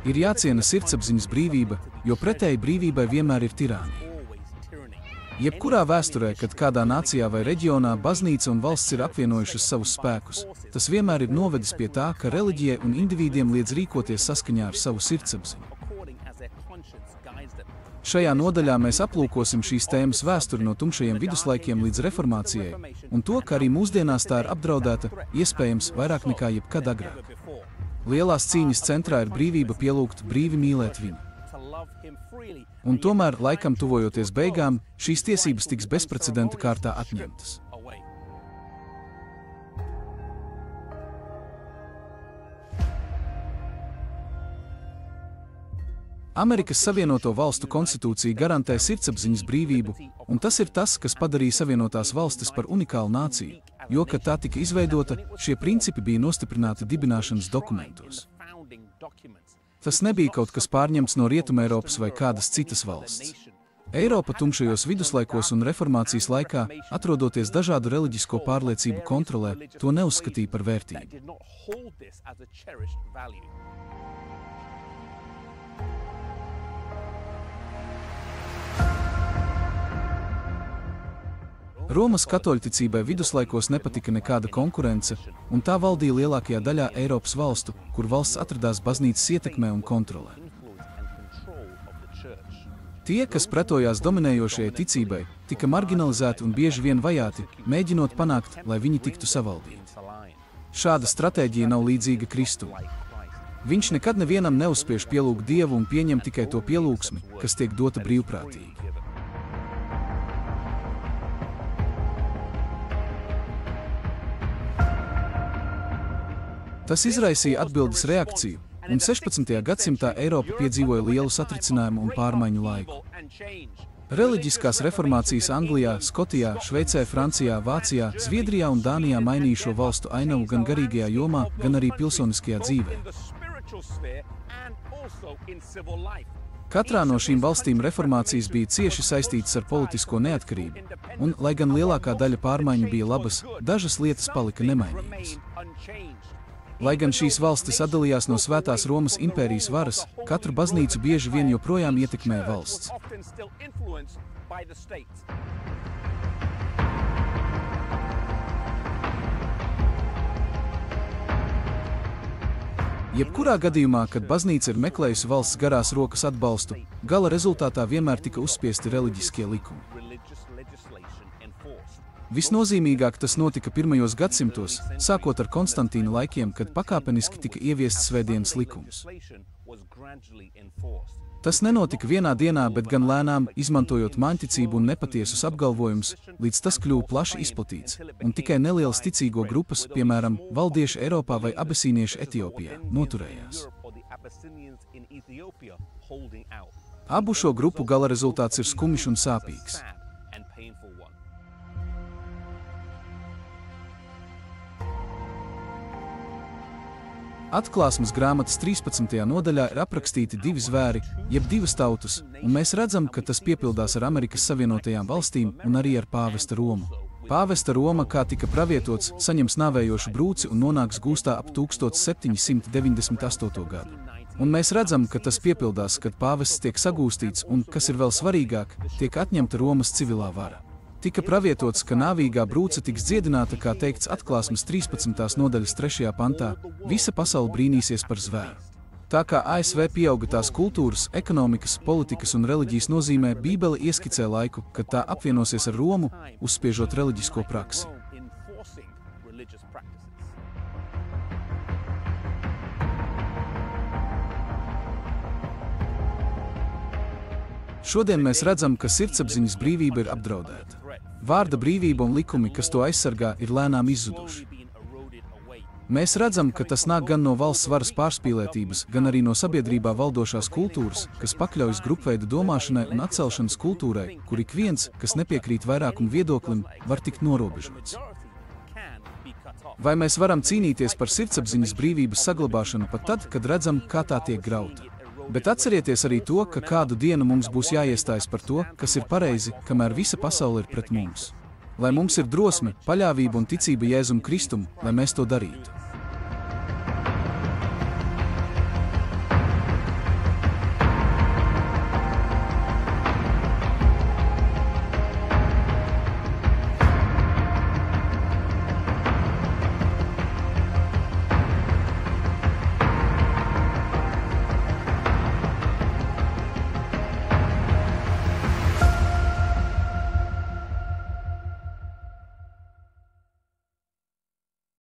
Ir jāciena sirdsapziņas brīvība, jo pretēji brīvībai vienmēr ir tirānija. Jebkurā vēsturē, kad kādā nācijā vai reģionā baznīca un valsts ir apvienojušas savus spēkus, tas vienmēr ir novedis pie tā, ka reliģijai un individiem liedz rīkoties saskaņā ar savu sirdsapziņu. Šajā nodaļā mēs aplūkosim šīs tēmas vēsturi no tumšajiem viduslaikiem līdz reformācijai, un to, ka arī mūsdienās tā ir apdraudēta, iespējams, vairāk nekā jebkad agrāk. Lielās cīņas centrā ir brīvība pielūgt brīvi mīlēt viņu. Un tomēr, laikam tuvojoties beigām, šīs tiesības tiks bezprecedenta kārtā atņemtas. Amerikas Savienoto Valstu konstitūcija garantē sirdsapziņas brīvību, un tas ir tas, kas padarīja Savienotās valstis par unikālu nāciju, jo, kad tā tika izveidota, šie principi bija nostiprināti dibināšanas dokumentos. Tas nebija kaut kas pārņemts no Rietumeiropas vai kādas citas valsts. Eiropa tumšajos viduslaikos un reformācijas laikā, atrodoties dažādu reliģisko pārliecību kontrolē, to neuzskatīja par vērtību. Romas katoļticībai viduslaikos nepatika nekāda konkurence, un tā valdīja lielākajā daļā Eiropas valstu, kur valsts atradās baznīcas ietekmē un kontrolē. Tie, kas pretojās dominējošajai ticībai, tika marginalizēti un bieži vien vajāti, mēģinot panākt, lai viņi tiktu savaldīti. Šāda stratēģija nav līdzīga Kristum. Viņš nekad nevienam neuzspiež pielūgt Dievu un pieņem tikai to pielūgsmi, kas tiek dota brīvprātīgi. Tas izraisīja atbildes reakciju, un 16. gadsimtā Eiropa piedzīvoja lielu satricinājumu un pārmaiņu laiku. Reliģiskās reformācijas Anglijā, Skotijā, Šveicē, Francijā, Vācijā, Zviedrijā un Dānijā mainīja šo valstu ainavu gan garīgajā jomā, gan arī pilsoniskajā dzīvē. Katrā no šīm valstīm reformācijas bija cieši saistītas ar politisko neatkarību, un, lai gan lielākā daļa pārmaiņu bija labas, dažas lietas palika nemainīgas. Lai gan šīs valstis atdalījās no Svētās Romas impērijas varas, katru baznīcu bieži vien joprojām ietekmē valsts. Jebkurā gadījumā, kad baznīca ir meklējusi valsts garās rokas atbalstu, gala rezultātā vienmēr tika uzspiesti reliģiskie likumi. Visnozīmīgāk tas notika pirmajos gadsimtos, sākot ar Konstantīna laikiem, kad pakāpeniski tika ieviests svētdienas likums. Tas nenotika vienā dienā, bet gan lēnām, izmantojot maņticību un nepatiesus apgalvojumus, līdz tas kļuva plaši izplatīts, un tikai nelielas ticīgo grupas, piemēram, valdieši Eiropā vai abesīnieši Etiopijā, noturējās. Abu šo grupu gala rezultāts ir skumjš un sāpīgs. Atklāsmes grāmatas 13. nodaļā ir aprakstīti divi zvēri, jeb divas tautas, un mēs redzam, ka tas piepildās ar Amerikas Savienotajām valstīm un arī ar pāvesta Romu. Pāvesta Roma, kā tika pravietots, saņems nāvējošu brūci un nonāks gūstā ap 1798. gadu. Un mēs redzam, ka tas piepildās, kad pāvests tiek sagūstīts un, kas ir vēl svarīgāk, tiek atņemta Romas civilā vara. Tika pravietots, ka nāvīgā brūce tiks dziedināta, kā teikts Atklāsmes 13. nodaļas 3. pantā, visa pasaule brīnīsies par zvēru. Tā kā ASV pieauga tās kultūras, ekonomikas, politikas un reliģijas nozīmē, Bībele ieskicē laiku, kad tā apvienosies ar Romu, uzspiežot reliģisko praksi. Šodien mēs redzam, ka sirdsapziņas brīvība ir apdraudēta. Vārda brīvība un likumi, kas to aizsargā, ir lēnām izzuduši. Mēs redzam, ka tas nāk gan no valsts varas pārspīlētības, gan arī no sabiedrībā valdošās kultūras, kas pakļaujas grupveidu domāšanai un atcelšanas kultūrai, kur ik viens, kas nepiekrīt vairākumu viedoklim, var tikt norobežots. Vai mēs varam cīnīties par sirdsapziņas brīvības saglabāšanu pat tad, kad redzam, kā tā tiek grauta? Bet atcerieties arī to, ka kādu dienu mums būs jāiestājas par to, kas ir pareizi, kamēr visa pasaule ir pret mums. Lai mums ir drosme, paļāvība un ticība Jēzum Kristum, lai mēs to darītu.